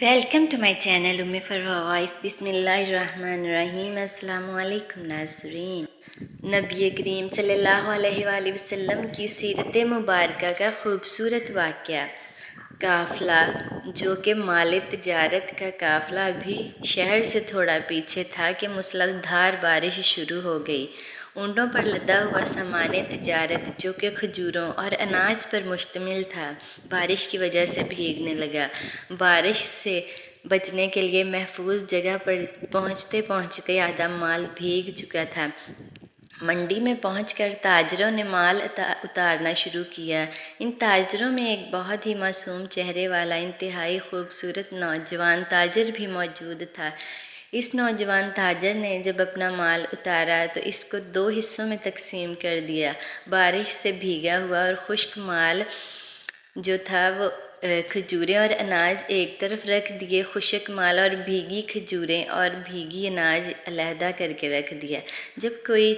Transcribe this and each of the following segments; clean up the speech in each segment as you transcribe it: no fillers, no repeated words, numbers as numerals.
Welcome to my channel ام فروائس. بسم اللہ الرحمن الرحیم. السلام علیکم ناظرین. نبی کریم صلی اللہ علیہ وآلہ وسلم کی سیرت مبارکہ کا خوبصورت واقعہ. قافلہ جو کہ مال تجارت کا قافلہ ابھی شہر سے تھوڑا پیچھے تھا کہ موسلادھار بارش شروع ہو گئی. اونٹوں پر لدا ہوا سامان تجارت جو کہ کھجوروں اور اناج پر مشتمل تھا بارش کی وجہ سے بھیگنے لگا. بارش سے بچنے کے لیے محفوظ جگہ پر پہنچتے پہنچتے آدھا مال بھیگ چکا تھا. منڈی میں پہنچ کر تاجروں نے مال اتارنا شروع کیا. ان تاجروں میں ایک بہت ہی معصوم چہرے والا انتہائی خوبصورت نوجوان تاجر بھی موجود تھا. اس نوجوان تاجر نے جب اپنا مال اتارا تو اس کو 2 حصوں میں تقسیم کر دیا. بارش سے بھیگا ہوا اور خشک مال جو تھا وہ کھجوریں اور اناج ایک طرف رکھ دیے، خشک مال اور بھیگی کھجوریں اور بھیگی اناج علیحدہ کر کے رکھ دیا. جب کوئی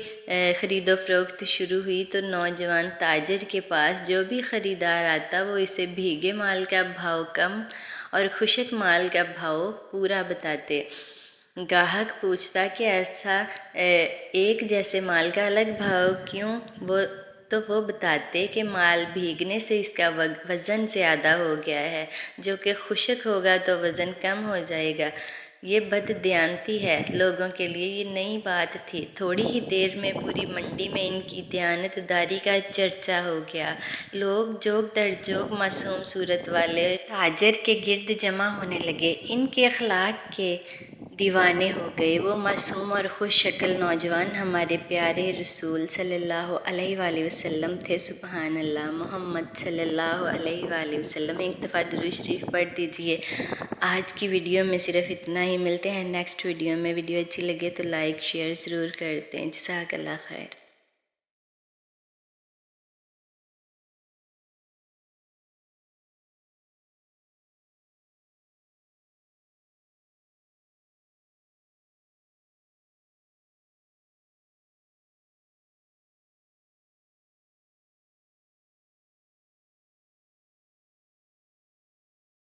خرید و فروخت شروع ہوئی تو نوجوان تاجر کے پاس جو بھی خریدار آتا وہ اسے بھیگے مال کا بھاؤ کم اور خشک مال کا بھاؤ پورا بتاتے. گاہک پوچھتا کہ ایسا ایک جیسے مال کا الگ بھاؤ کیوں؟ تو وہ بتاتے کہ مال بھیگنے سے اس کا وزن زیادہ ہو گیا ہے، جو کہ خشک ہوگا تو وزن کم ہو جائے گا. یہ بددیانتی ہے. لوگوں کے لیے یہ نئی بات تھی. تھوڑی ہی دیر میں پوری منڈی میں ان کی دیانت داری کا چرچا ہو گیا. لوگ جوگ در جوگ معصوم صورت والے تاجر کے گرد جمع ہونے لگے. ان کے اخلاق کے دیوانے ہو گئے. وہ معصوم اور خوش شکل نوجوان ہمارے پیارے رسول صلی اللہ علیہ وآلہ وسلم تھے. سبحان اللہ. محمد صلی اللہ علیہ وآلہ وسلم. ایک دفعہ درود شریف پڑھ دیجئے. آج کی ویڈیو میں صرف اتنا ہی. ملتے ہیں نیکسٹ ویڈیو میں. ویڈیو اچھی لگے تو لائک شیئر ضرور کرتے ہیں. جزاک اللہ خیر.